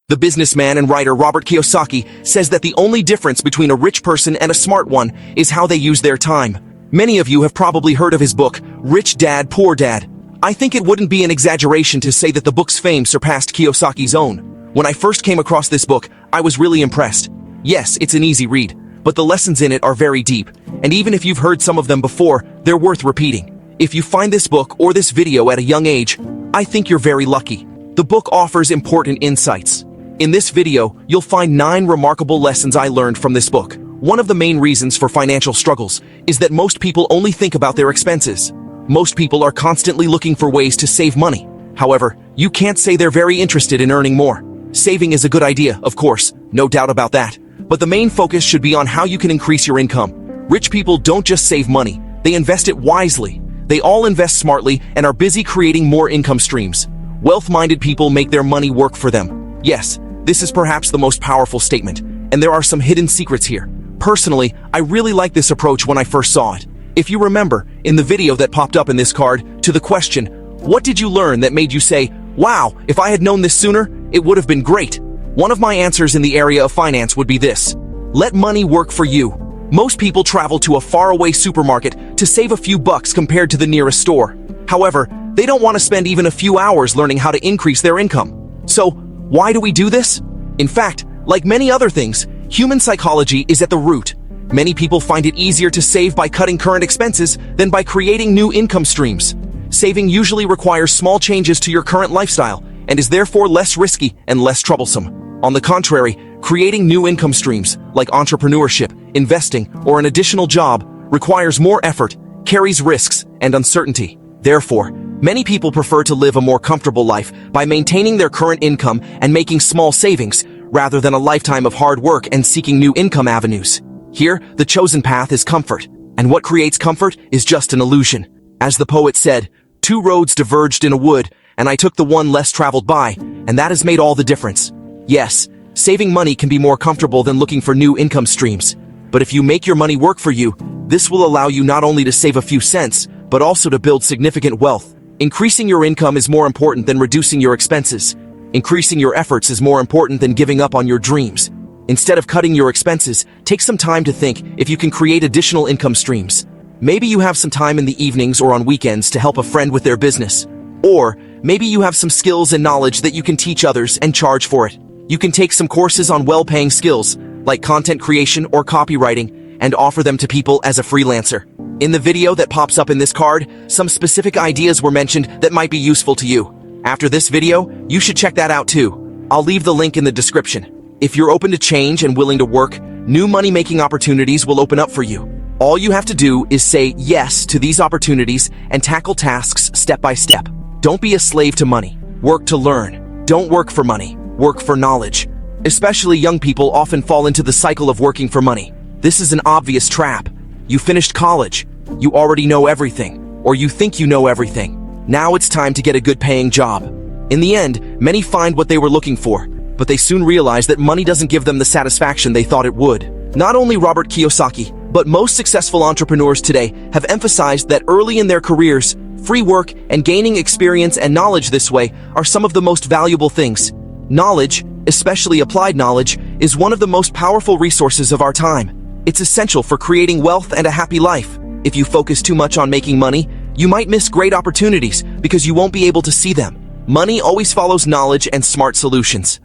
The businessman and writer Robert Kiyosaki says that the only difference between a rich person and a smart one is how they use their time. Many of you have probably heard of his book, Rich Dad, Poor Dad. I think it wouldn't be an exaggeration to say that the book's fame surpassed Kiyosaki's own. When I first came across this book, I was really impressed. Yes, it's an easy read, but the lessons in it are very deep, and even if you've heard some of them before, they're worth repeating. If you find this book or this video at a young age, I think you're very lucky. The book offers important insights. In this video, you'll find 9 remarkable lessons I learned from this book. One of the main reasons for financial struggles is that most people only think about their expenses. Most people are constantly looking for ways to save money. However, you can't say they're very interested in earning more. Saving is a good idea, of course, no doubt about that. But the main focus should be on how you can increase your income. Rich people don't just save money, they invest it wisely. They all invest smartly and are busy creating more income streams. Wealth-minded people make their money work for them. Yes, this is perhaps the most powerful statement, and there are some hidden secrets here. Personally, I really liked this approach when I first saw it. If you remember, in the video that popped up in this card, to the question, what did you learn that made you say, wow, if I had known this sooner, it would have been great? One of my answers in the area of finance would be this: let money work for you. Most people travel to a faraway supermarket to save a few bucks compared to the nearest store. However, they don't want to spend even a few hours learning how to increase their income. So, why do we do this? In fact, like many other things, human psychology is at the root. Many people find it easier to save by cutting current expenses than by creating new income streams. Saving usually requires small changes to your current lifestyle and is therefore less risky and less troublesome. On the contrary, creating new income streams, like entrepreneurship, investing, or an additional job, requires more effort, carries risks, and uncertainty. Therefore, many people prefer to live a more comfortable life by maintaining their current income and making small savings, rather than a lifetime of hard work and seeking new income avenues. Here, the chosen path is comfort, and what creates comfort is just an illusion. As the poet said, 2 roads diverged in a wood, and I took the one less traveled by, and that has made all the difference. Yes, saving money can be more comfortable than looking for new income streams. But if you make your money work for you, this will allow you not only to save a few cents, but also to build significant wealth. Increasing your income is more important than reducing your expenses. Increasing your efforts is more important than giving up on your dreams. Instead of cutting your expenses, take some time to think if you can create additional income streams. Maybe you have some time in the evenings or on weekends to help a friend with their business. Or maybe you have some skills and knowledge that you can teach others and charge for it. You can take some courses on well-paying skills, like content creation or copywriting, and offer them to people as a freelancer. In the video that pops up in this card, some specific ideas were mentioned that might be useful to you. After this video, you should check that out too. I'll leave the link in the description. If you're open to change and willing to work, new money-making opportunities will open up for you. All you have to do is say yes to these opportunities and tackle tasks step by step. Don't be a slave to money. Work to learn. Don't work for money. Work for knowledge. Especially young people often fall into the cycle of working for money. This is an obvious trap. You finished college. You already know everything, or you think you know everything. Now it's time to get a good paying job. In the end, many find what they were looking for, but they soon realize that money doesn't give them the satisfaction they thought it would. Not only Robert Kiyosaki, but most successful entrepreneurs today have emphasized that early in their careers, free work and gaining experience and knowledge this way are some of the most valuable things. Knowledge, especially applied knowledge, is one of the most powerful resources of our time. It's essential for creating wealth and a happy life. If you focus too much on making money, you might miss great opportunities because you won't be able to see them. Money always follows knowledge and smart solutions.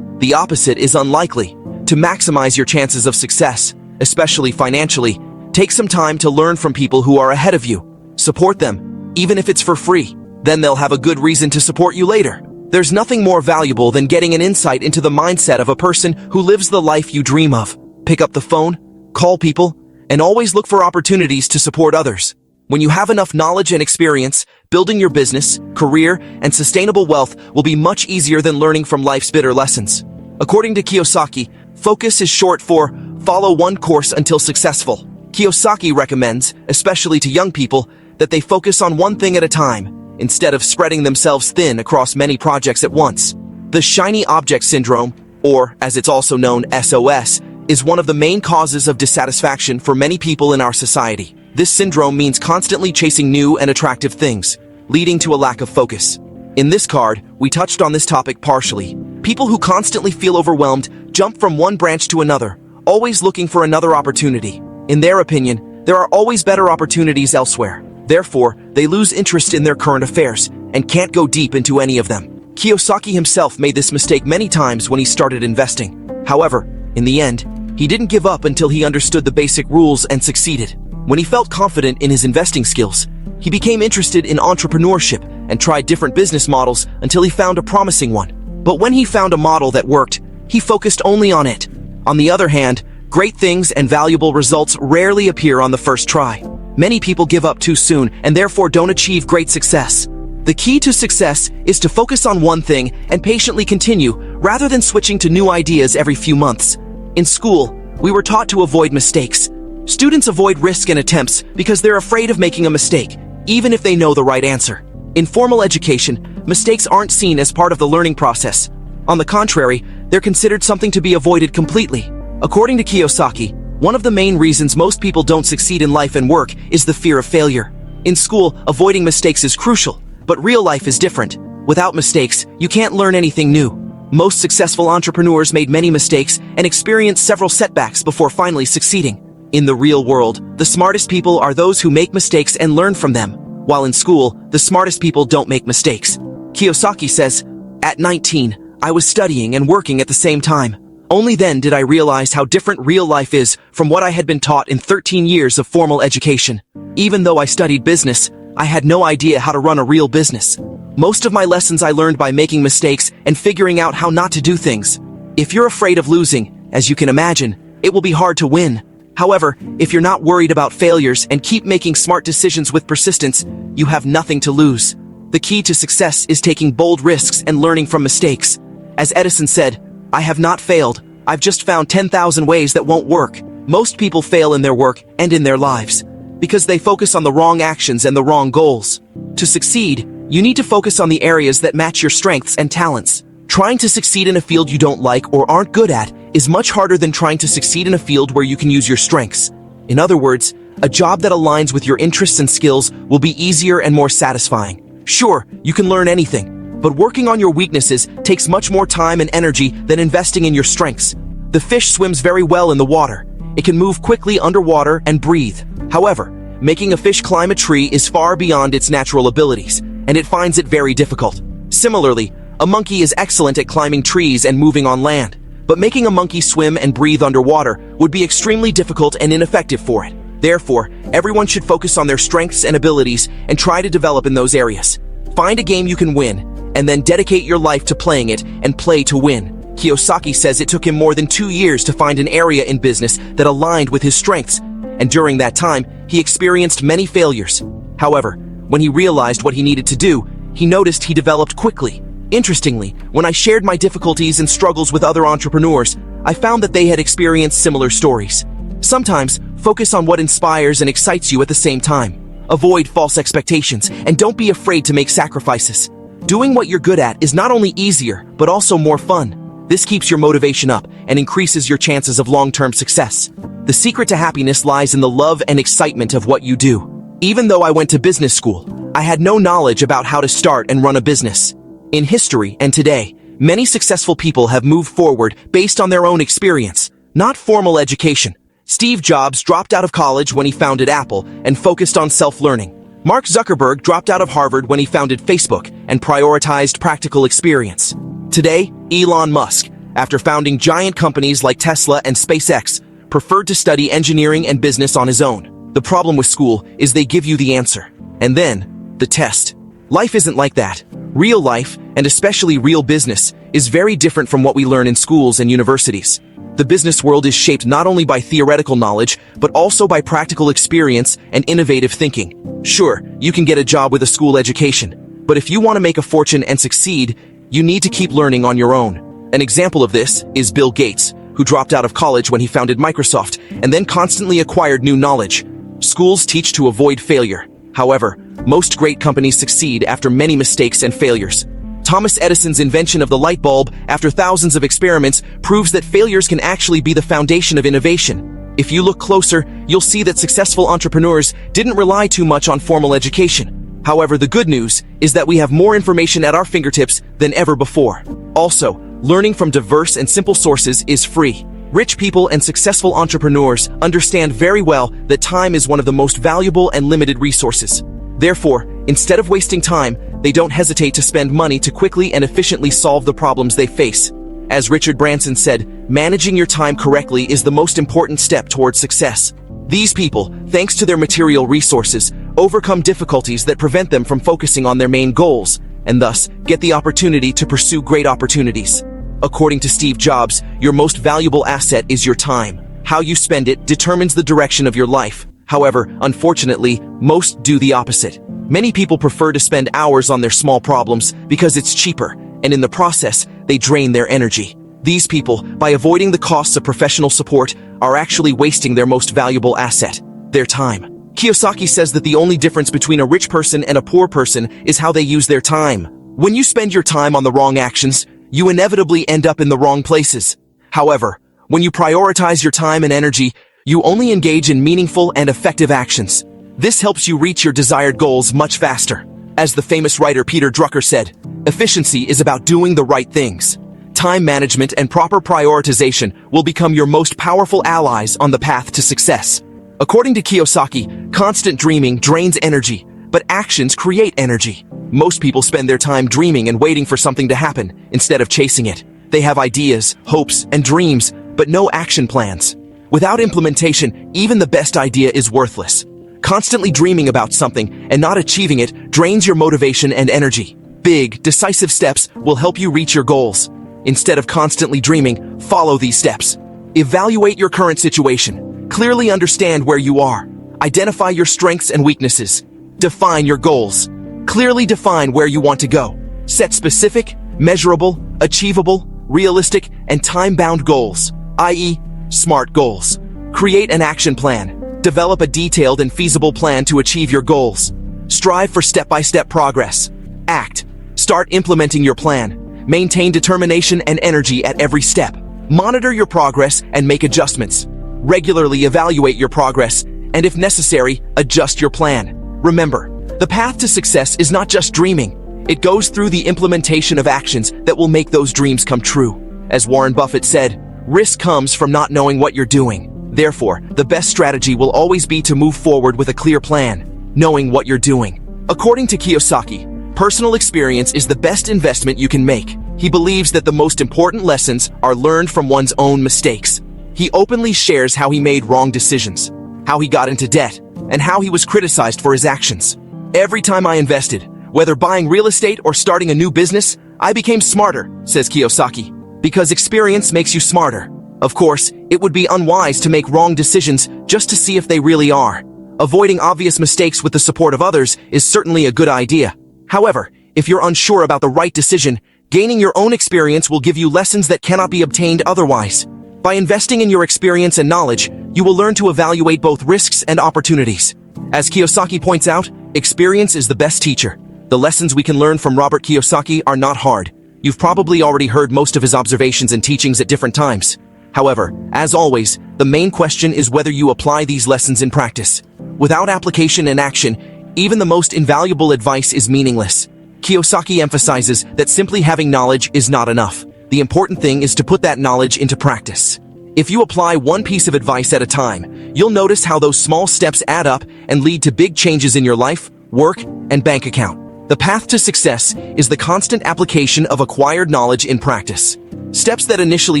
The opposite is unlikely. To maximize your chances of success, especially financially, take some time to learn from people who are ahead of you. Support them, even if it's for free. Then they'll have a good reason to support you later. There's nothing more valuable than getting an insight into the mindset of a person who lives the life you dream of. Pick up the phone, call people, and always look for opportunities to support others. When you have enough knowledge and experience, building your business, career, and sustainable wealth will be much easier than learning from life's bitter lessons. According to Kiyosaki, focus is short for follow one course until successful. Kiyosaki recommends, especially to young people, that they focus on one thing at a time, instead of spreading themselves thin across many projects at once. The shiny object syndrome, or as it's also known, SOS, is one of the main causes of dissatisfaction for many people in our society. This syndrome means constantly chasing new and attractive things, leading to a lack of focus. In this card, we touched on this topic partially. People who constantly feel overwhelmed jump from one branch to another, always looking for another opportunity. In their opinion, there are always better opportunities elsewhere. Therefore, they lose interest in their current affairs and can't go deep into any of them. Kiyosaki himself made this mistake many times when he started investing. However, in the end, he didn't give up until he understood the basic rules and succeeded. When he felt confident in his investing skills, he became interested in entrepreneurship and tried different business models until he found a promising one. But when he found a model that worked, he focused only on it. On the other hand, great things and valuable results rarely appear on the first try. Many people give up too soon and therefore don't achieve great success. The key to success is to focus on one thing and patiently continue, rather than switching to new ideas every few months. In school, we were taught to avoid mistakes. Students avoid risk and attempts because they're afraid of making a mistake, even if they know the right answer. In formal education, mistakes aren't seen as part of the learning process. On the contrary, they're considered something to be avoided completely. According to Kiyosaki, one of the main reasons most people don't succeed in life and work is the fear of failure. In school, avoiding mistakes is crucial, but real life is different. Without mistakes, you can't learn anything new. Most successful entrepreneurs made many mistakes and experienced several setbacks before finally succeeding. In the real world, the smartest people are those who make mistakes and learn from them, while in school, the smartest people don't make mistakes. Kiyosaki says, "At 19, I was studying and working at the same time. Only then did I realize how different real life is from what I had been taught in 13 years of formal education. Even though I studied business, I had no idea how to run a real business. Most of my lessons I learned by making mistakes and figuring out how not to do things. If you're afraid of losing, as you can imagine, it will be hard to win. However, if you're not worried about failures and keep making smart decisions with persistence, you have nothing to lose. The key to success is taking bold risks and learning from mistakes. As Edison said, 'I have not failed. I've just found 10,000 ways that won't work.' Most people fail in their work and in their lives because they focus on the wrong actions and the wrong goals. To succeed, you need to focus on the areas that match your strengths and talents. Trying to succeed in a field you don't like or aren't good at is much harder than trying to succeed in a field where you can use your strengths. In other words, a job that aligns with your interests and skills will be easier and more satisfying. Sure, you can learn anything, but working on your weaknesses takes much more time and energy than investing in your strengths. The fish swims very well in the water. It can move quickly underwater and breathe. However, making a fish climb a tree is far beyond its natural abilities, and it finds it very difficult. Similarly, a monkey is excellent at climbing trees and moving on land, but making a monkey swim and breathe underwater would be extremely difficult and ineffective for it. Therefore, everyone should focus on their strengths and abilities and try to develop in those areas. Find a game you can win, and then dedicate your life to playing it and play to win. Kiyosaki says it took him more than 2 years to find an area in business that aligned with his strengths, and during that time, he experienced many failures. However, when he realized what he needed to do, he noticed he developed quickly. Interestingly, when I shared my difficulties and struggles with other entrepreneurs, I found that they had experienced similar stories. Sometimes, focus on what inspires and excites you at the same time. Avoid false expectations, and don't be afraid to make sacrifices. Doing what you're good at is not only easier, but also more fun. This keeps your motivation up and increases your chances of long-term success. The secret to happiness lies in the love and excitement of what you do. Even though I went to business school, I had no knowledge about how to start and run a business. In history and today, many successful people have moved forward based on their own experience, not formal education. Steve Jobs dropped out of college when he founded Apple and focused on self-learning. Mark Zuckerberg dropped out of Harvard when he founded Facebook and prioritized practical experience. Today, Elon Musk, after founding giant companies like Tesla and SpaceX, preferred to study engineering and business on his own. The problem with school is they give you the answer, and then, the test. Life isn't like that. Real life, and especially real business, is very different from what we learn in schools and universities. The business world is shaped not only by theoretical knowledge, but also by practical experience and innovative thinking. Sure, you can get a job with a school education, but if you want to make a fortune and succeed, you need to keep learning on your own. An example of this is Bill Gates, who dropped out of college when he founded Microsoft and then constantly acquired new knowledge. Schools teach to avoid failure. However, most great companies succeed after many mistakes and failures. Thomas Edison's invention of the light bulb, after thousands of experiments, proves that failures can actually be the foundation of innovation. If you look closer, you'll see that successful entrepreneurs didn't rely too much on formal education. However, the good news is that we have more information at our fingertips than ever before. Also, learning from diverse and simple sources is free. Rich people and successful entrepreneurs understand very well that time is one of the most valuable and limited resources. Therefore, instead of wasting time, they don't hesitate to spend money to quickly and efficiently solve the problems they face. As Richard Branson said, managing your time correctly is the most important step towards success. These people, thanks to their material resources, overcome difficulties that prevent them from focusing on their main goals, and thus get the opportunity to pursue great opportunities. According to Steve Jobs, your most valuable asset is your time. How you spend it determines the direction of your life. However, unfortunately, most do the opposite. Many people prefer to spend hours on their small problems because it's cheaper, and in the process, they drain their energy. These people, by avoiding the costs of professional support, are actually wasting their most valuable asset, their time. Kiyosaki says that the only difference between a rich person and a poor person is how they use their time. When you spend your time on the wrong actions, you inevitably end up in the wrong places. However, when you prioritize your time and energy, you only engage in meaningful and effective actions. This helps you reach your desired goals much faster. As the famous writer Peter Drucker said, efficiency is about doing the right things. Time management and proper prioritization will become your most powerful allies on the path to success. According to Kiyosaki, constant dreaming drains energy, but actions create energy. Most people spend their time dreaming and waiting for something to happen instead of chasing it. They have ideas, hopes, and dreams, but no action plans. Without implementation, even the best idea is worthless. Constantly dreaming about something and not achieving it drains your motivation and energy. Big, decisive steps will help you reach your goals. Instead of constantly dreaming, follow these steps. Evaluate your current situation. Clearly understand where you are. Identify your strengths and weaknesses. Define your goals. Clearly define where you want to go. Set specific, measurable, achievable, realistic, and time-bound goals, i.e., SMART goals. Create an action plan. Develop a detailed and feasible plan to achieve your goals. Strive for step-by-step progress. Act. Start implementing your plan. Maintain determination and energy at every step. Monitor your progress and make adjustments. Regularly evaluate your progress, and if necessary, adjust your plan. Remember, the path to success is not just dreaming. It goes through the implementation of actions that will make those dreams come true. As Warren Buffett said, risk comes from not knowing what you're doing. Therefore, the best strategy will always be to move forward with a clear plan, knowing what you're doing. According to Kiyosaki, personal experience is the best investment you can make. He believes that the most important lessons are learned from one's own mistakes. He openly shares how he made wrong decisions, how he got into debt, and how he was criticized for his actions. Every time I invested, whether buying real estate or starting a new business, I became smarter, says Kiyosaki, because experience makes you smarter. Of course, it would be unwise to make wrong decisions just to see if they really are. Avoiding obvious mistakes with the support of others is certainly a good idea. However, if you're unsure about the right decision, gaining your own experience will give you lessons that cannot be obtained otherwise. By investing in your experience and knowledge, you will learn to evaluate both risks and opportunities. As Kiyosaki points out, experience is the best teacher. The lessons we can learn from Robert Kiyosaki are not hard. You've probably already heard most of his observations and teachings at different times. However, as always, the main question is whether you apply these lessons in practice. Without application and action, even the most invaluable advice is meaningless. Kiyosaki emphasizes that simply having knowledge is not enough. The important thing is to put that knowledge into practice. If you apply one piece of advice at a time, you'll notice how those small steps add up and lead to big changes in your life, work, and bank account. The path to success is the constant application of acquired knowledge in practice. Steps that initially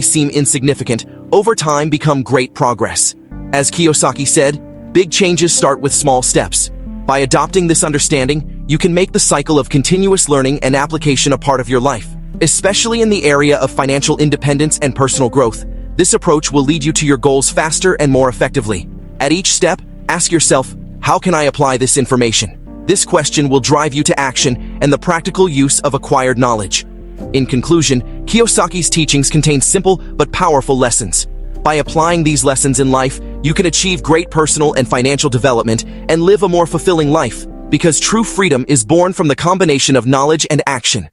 seem insignificant, over time become great progress. As Kiyosaki said, big changes start with small steps. By adopting this understanding, you can make the cycle of continuous learning and application a part of your life. Especially in the area of financial independence and personal growth, this approach will lead you to your goals faster and more effectively. At each step, ask yourself, how can I apply this information? This question will drive you to action and the practical use of acquired knowledge. In conclusion, Kiyosaki's teachings contain simple but powerful lessons. By applying these lessons in life, you can achieve great personal and financial development and live a more fulfilling life, because true freedom is born from the combination of knowledge and action.